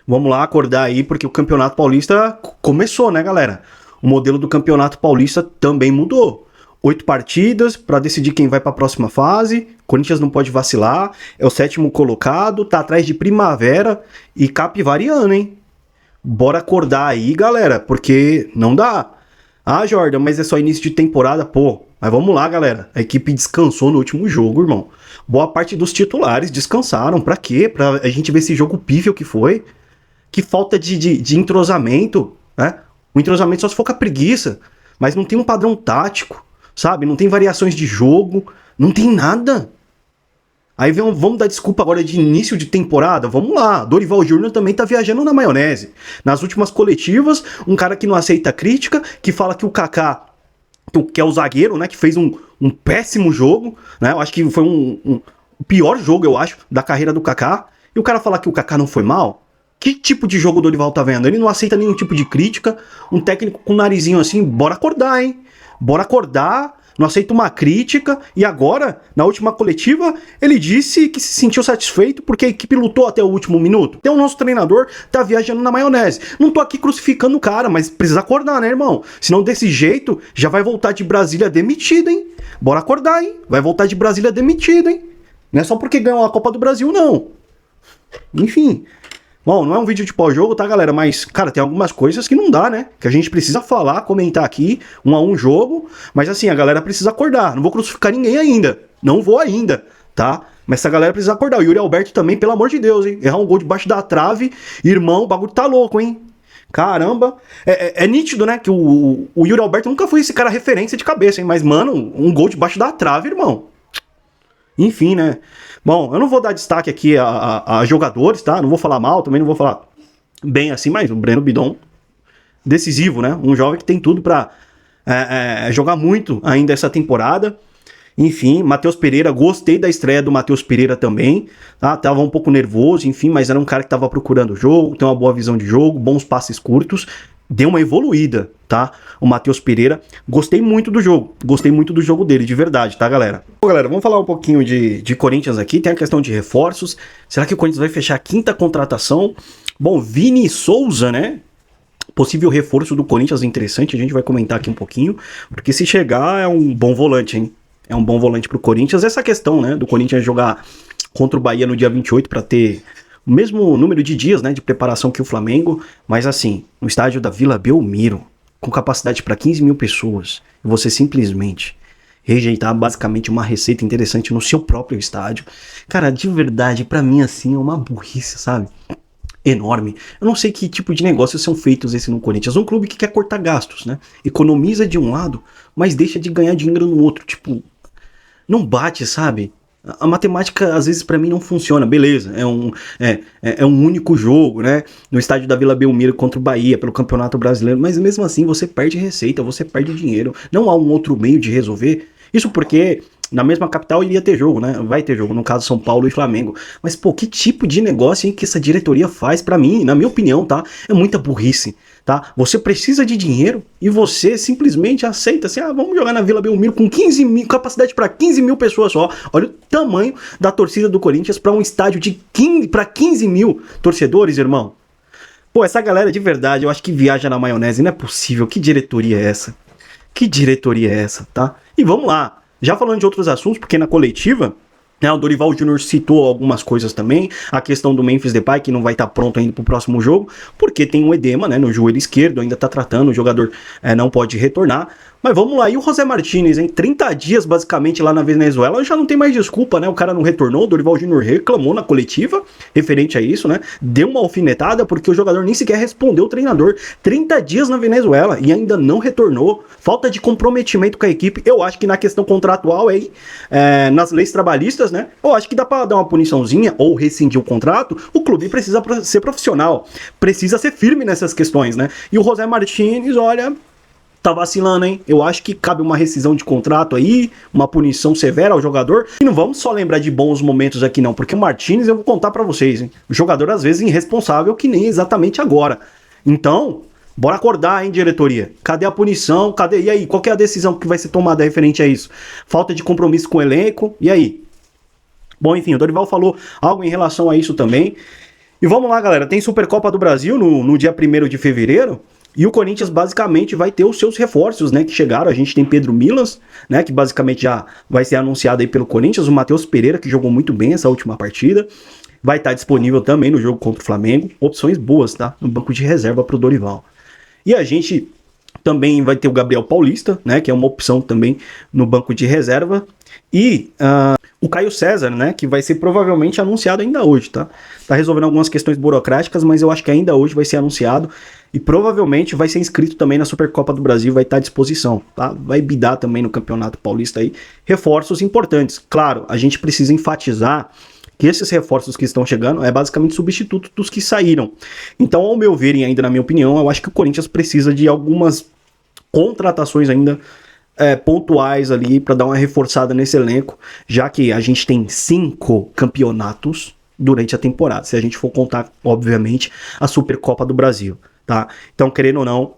Vamos lá acordar aí, porque o Campeonato Paulista começou, né, galera? O modelo do Campeonato Paulista também mudou. 8 partidas para decidir quem vai para a próxima fase. Corinthians não pode vacilar. É o 7º colocado, tá atrás de Primavera e Capivariano, hein? Bora acordar aí, galera, porque não dá. Ah, Jordan, mas é só início de temporada, pô. Mas vamos lá, galera. A equipe descansou no último jogo, irmão. Boa parte dos titulares descansaram. Pra quê? Pra a gente ver esse jogo pífio que foi. Que falta de entrosamento, né? O entrosamento só se for com a preguiça. Mas não tem um padrão tático, sabe? Não tem variações de jogo. Não tem nada. Aí vamos dar desculpa agora de início de temporada? Vamos lá, Dorival Júnior também tá viajando na maionese. Nas últimas coletivas, um cara que não aceita crítica, que fala que o Kaká, que é o zagueiro, né, que fez um péssimo jogo, né, eu acho que foi o pior jogo, eu acho, da carreira do Kaká, e o cara fala que o Kaká não foi mal? Que tipo de jogo o Dorival tá vendo? Ele não aceita nenhum tipo de crítica, um técnico com um narizinho assim, bora acordar, hein? Bora acordar. Não aceita uma crítica, e agora, na última coletiva, ele disse que se sentiu satisfeito porque a equipe lutou até o último minuto. Então o nosso treinador tá viajando na maionese. Não tô aqui crucificando o cara, mas precisa acordar, né, irmão? Senão desse jeito, já vai voltar de Brasília demitido, hein? Bora acordar, hein? Vai voltar de Brasília demitido, hein? Não é só porque ganhou a Copa do Brasil, não. Enfim... Bom, não é um vídeo de pós-jogo, tá, galera? Mas, cara, tem algumas coisas que não dá, né? Que a gente precisa falar, comentar aqui, 1 a 1 jogo. Mas, assim, a galera precisa acordar. Não vou crucificar ninguém ainda. Não vou ainda, tá? Mas essa galera precisa acordar. O Yuri Alberto também, pelo amor de Deus, hein? Errar um gol debaixo da trave. Irmão, o bagulho tá louco, hein? Caramba. É nítido, né? Que o Yuri Alberto nunca foi esse cara referência de cabeça, hein? Mas, mano, um gol debaixo da trave, irmão. Enfim, né? Bom, eu não vou dar destaque aqui a jogadores, tá? Não vou falar mal, também não vou falar bem assim, mas o Breno Bidon, decisivo, né? Um jovem que tem tudo pra jogar muito ainda essa temporada. Enfim, Matheus Pereira, gostei da estreia do Matheus Pereira também, tá? Tava um pouco nervoso, enfim, mas era um cara que tava procurando o jogo, tem uma boa visão de jogo, bons passes curtos. Deu uma evoluída, tá? O Matheus Pereira. Gostei muito do jogo. Gostei muito do jogo dele, de verdade, tá, galera? Bom, galera, vamos falar um pouquinho de Corinthians aqui. Tem a questão de reforços. Será que o Corinthians vai fechar a 5ª contratação? Bom, Vini Souza, né? Possível reforço do Corinthians interessante. A gente vai comentar aqui um pouquinho. Porque se chegar, é um bom volante, hein? É um bom volante pro Corinthians. Essa questão, né? Do Corinthians jogar contra o Bahia no dia 28 para ter... o mesmo número de dias, né, de preparação que o Flamengo, mas assim, no estádio da Vila Belmiro, com capacidade para 15 mil pessoas, você simplesmente rejeitar basicamente uma receita interessante no seu próprio estádio, cara, de verdade, para mim assim, é uma burrice, sabe? Enorme. Eu não sei que tipo de negócios são feitos esse no Corinthians. Um clube que quer cortar gastos, né? Economiza de um lado, mas deixa de ganhar dinheiro no outro. Tipo, não bate, sabe? A matemática, às vezes, pra mim não funciona. Beleza, é um único jogo, né? No estádio da Vila Belmiro contra o Bahia, pelo Campeonato Brasileiro. Mas mesmo assim, você perde receita, você perde dinheiro. Não há um outro meio de resolver. Isso porque na mesma capital iria ter jogo, né? Vai ter jogo, no caso São Paulo e Flamengo. Mas, pô, que tipo de negócio, hein, que essa diretoria faz pra mim, na minha opinião, tá? É muita burrice, tá? Você precisa de dinheiro e você simplesmente aceita assim, vamos jogar na Vila Belmiro com 15 mil, capacidade para 15 mil pessoas só. Olha o tamanho da torcida do Corinthians para um estádio de 15 mil torcedores, irmão. Pô, essa galera de verdade, eu acho que viaja na maionese, não é possível. Que diretoria é essa? Que diretoria é essa, tá? E vamos lá. Já falando de outros assuntos, porque na coletiva, né, o Dorival Júnior citou algumas coisas também, a questão do Memphis Depay, que não vai estar pronto ainda para o próximo jogo, porque tem um edema, né, no joelho esquerdo, ainda está tratando, o jogador não pode retornar. Mas vamos lá, e o José Martínez, hein? 30 dias basicamente lá na Venezuela, já não tem mais desculpa, né? O cara não retornou, o Dorival Júnior reclamou na coletiva, referente a isso, né? Deu uma alfinetada porque o jogador nem sequer respondeu o treinador. 30 dias na Venezuela e ainda não retornou. Falta de comprometimento com a equipe. Eu acho que na questão contratual aí, nas leis trabalhistas, né? Eu acho que dá pra dar uma puniçãozinha ou rescindir o contrato. O clube precisa ser profissional, precisa ser firme nessas questões, né? E o José Martínez, olha... tá vacilando, hein? Eu acho que cabe uma rescisão de contrato aí, uma punição severa ao jogador. E não vamos só lembrar de bons momentos aqui não, porque o Martínez, eu vou contar pra vocês, hein? O jogador às vezes irresponsável, que nem exatamente agora. Então, bora acordar, hein, diretoria? Cadê a punição? Cadê? E aí, qual que é a decisão que vai ser tomada referente a isso? Falta de compromisso com o elenco? E aí? Bom, enfim, o Dorival falou algo em relação a isso também. E vamos lá, galera, tem Supercopa do Brasil no dia 1º de fevereiro, e o Corinthians basicamente vai ter os seus reforços, né, que chegaram. A gente tem Pedro Milas, né, que basicamente já vai ser anunciado aí pelo Corinthians, o Matheus Pereira, que jogou muito bem essa última partida, vai estar disponível também no jogo contra o Flamengo. Opções boas, tá? No banco de reserva pro Dorival. E a gente também vai ter o Gabriel Paulista, né, que é uma opção também no banco de reserva. E o Caio César, né, que vai ser provavelmente anunciado ainda hoje, tá? Tá resolvendo algumas questões burocráticas, mas eu acho que ainda hoje vai ser anunciado e provavelmente vai ser inscrito também na Supercopa do Brasil, vai estar à disposição, tá? Vai bidar também no Campeonato Paulista aí, reforços importantes. Claro, a gente precisa enfatizar que esses reforços que estão chegando é basicamente substituto dos que saíram. Então, ao meu ver e ainda na minha opinião, eu acho que o Corinthians precisa de algumas contratações ainda pontuais ali para dar uma reforçada nesse elenco, já que a gente tem 5 campeonatos durante a temporada, se a gente for contar, obviamente, a Supercopa do Brasil, tá? Então, querendo ou não,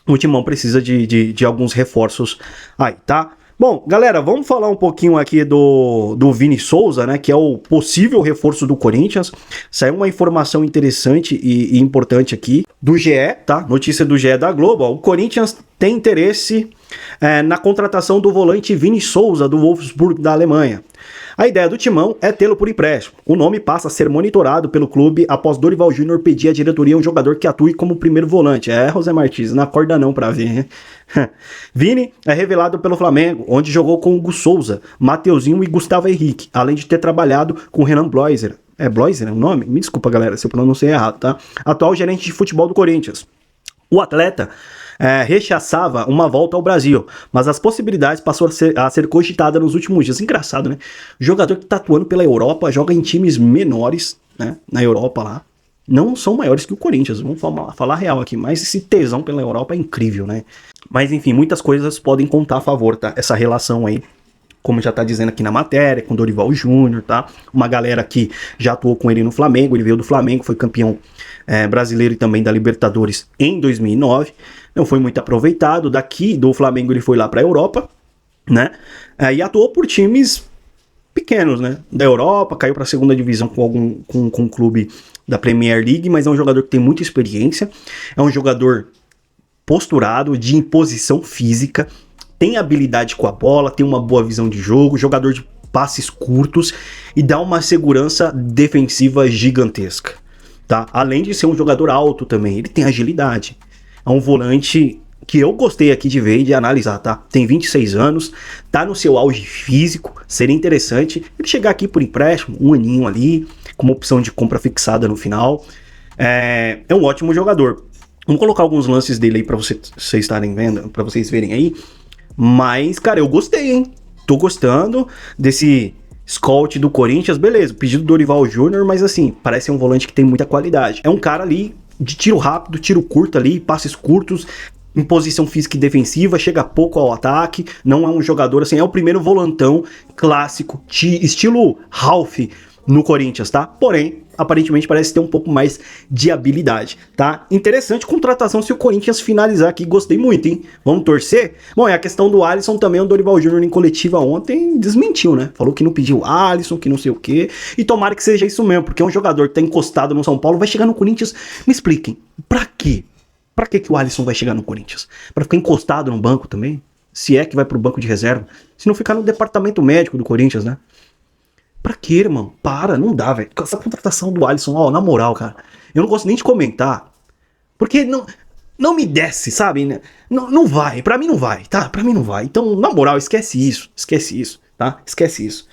o Timão precisa de alguns reforços aí, tá? Bom, galera, vamos falar um pouquinho aqui do Vini Souza, né, que é o possível reforço do Corinthians. Saiu uma informação interessante e importante aqui do GE, tá? Notícia do GE da Globo. Ó, o Corinthians tem interesse na contratação do volante Vini Souza, do Wolfsburg da Alemanha. A ideia do Timão é tê-lo por empréstimo. O nome passa a ser monitorado pelo clube após Dorival Júnior pedir à diretoria um jogador que atue como primeiro volante. José Martins, não acorda não pra ver, hein? Vini é revelado pelo Flamengo, onde jogou com Hugo Souza, Mateuzinho e Gustavo Henrique, além de ter trabalhado com Renan Bloiser. É Bloiser, é o nome? Me desculpa, galera, se eu pronunciei errado, tá? Atual gerente de futebol do Corinthians. O atleta rechaçava uma volta ao Brasil, mas as possibilidades passou a ser cogitada nos últimos dias. Engraçado, né? O jogador que tá atuando pela Europa, joga em times menores, né? Na Europa lá. Não são maiores que o Corinthians, vamos falar real aqui, mas esse tesão pela Europa é incrível, né? Mas enfim, muitas coisas podem contar a favor, tá? Essa relação aí, como já tá dizendo aqui na matéria, com Dorival Júnior, tá? Uma galera que já atuou com ele no Flamengo, ele veio do Flamengo, foi campeão brasileiro e também da Libertadores em 2009, não foi muito aproveitado. Daqui do Flamengo ele foi lá pra Europa, né? E atuou por times pequenos, né? Da Europa, caiu pra segunda divisão com um clube da Premier League, mas é um jogador que tem muita experiência, é um jogador posturado, de imposição física, tem habilidade com a bola, tem uma boa visão de jogo, jogador de passes curtos e dá uma segurança defensiva gigantesca, tá? Além de ser um jogador alto também, ele tem agilidade. É um volante que eu gostei aqui de ver e de analisar, tá? Tem 26 anos, tá no seu auge físico, seria interessante ele chegar aqui por empréstimo, um aninho ali, com uma opção de compra fixada no final. É um ótimo jogador. Vamos colocar alguns lances dele aí pra vocês estarem vendo, pra vocês verem aí. Mas, cara, eu gostei, hein? Tô gostando desse scout do Corinthians, beleza, pedido do Dorival Júnior, mas assim, parece um volante que tem muita qualidade. É um cara ali de tiro rápido, tiro curto ali, passes curtos, em posição física e defensiva, chega pouco ao ataque, não é um jogador assim, é o primeiro volantão clássico, estilo Ralph no Corinthians, tá? Porém, aparentemente parece ter um pouco mais de habilidade, tá? Interessante contratação se o Corinthians finalizar aqui, gostei muito, hein? Vamos torcer? Bom, e a questão do Alisson também, o Dorival Júnior em coletiva ontem desmentiu, né? Falou que não pediu Alisson, que não sei o quê, e tomara que seja isso mesmo, porque é um jogador que tá encostado no São Paulo, vai chegar no Corinthians, me expliquem, pra quê? Pra que o Alisson vai chegar no Corinthians? Pra ficar encostado no banco também? Se é que vai pro banco de reserva? Se não ficar no departamento médico do Corinthians, né? Pra quê, irmão? Para, não dá, velho. Essa contratação do Alisson, ó, na moral, cara, eu não gosto nem de comentar, porque não me desce, sabe? Não vai, pra mim não vai, tá? Pra mim não vai. Então, na moral, esquece isso, tá? Esquece isso.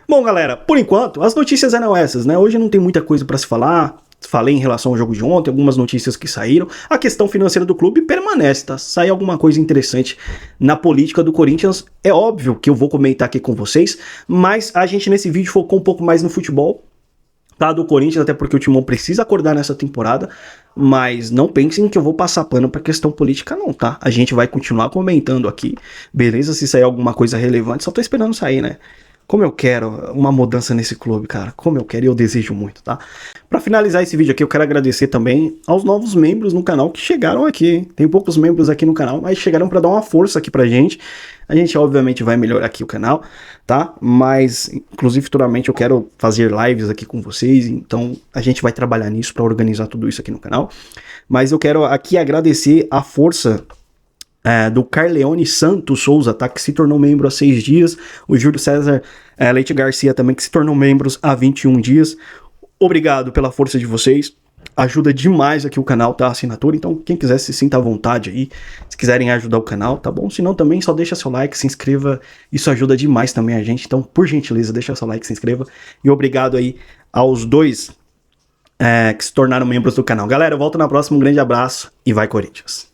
Bom, galera, por enquanto, as notícias eram essas, né? Hoje não tem muita coisa pra se falar. Falei em relação ao jogo de ontem, algumas notícias que saíram. A questão financeira do clube permanece, tá? Sai alguma coisa interessante na política do Corinthians, é óbvio que eu vou comentar aqui com vocês, mas a gente nesse vídeo focou um pouco mais no futebol, tá? Do Corinthians, até porque o Timão precisa acordar nessa temporada, mas não pensem que eu vou passar pano pra questão política não, tá? A gente vai continuar comentando aqui, beleza? Se sair alguma coisa relevante, só tô esperando sair, né? Como eu quero uma mudança nesse clube, cara. Como eu quero e eu desejo muito, tá? Pra finalizar esse vídeo aqui, eu quero agradecer também aos novos membros no canal que chegaram aqui, hein? Tem poucos membros aqui no canal, mas chegaram pra dar uma força aqui pra gente. A gente, obviamente, vai melhorar aqui o canal, tá? Mas, inclusive, futuramente eu quero fazer lives aqui com vocês, então a gente vai trabalhar nisso pra organizar tudo isso aqui no canal. Mas eu quero aqui agradecer a força do Carleone Santos Souza, tá? Que se tornou membro há 6 dias. O Júlio César Leite Garcia também, que se tornou membros há 21 dias. Obrigado pela força de vocês. Ajuda demais aqui o canal, tá? A assinatura. Então, quem quiser se sinta à vontade aí. Se quiserem ajudar o canal, tá bom? Se não, também só deixa seu like, se inscreva. Isso ajuda demais também a gente. Então, por gentileza, deixa seu like, se inscreva. E obrigado aí aos dois que se tornaram membros do canal. Galera, eu volto na próxima. Um grande abraço e vai Corinthians!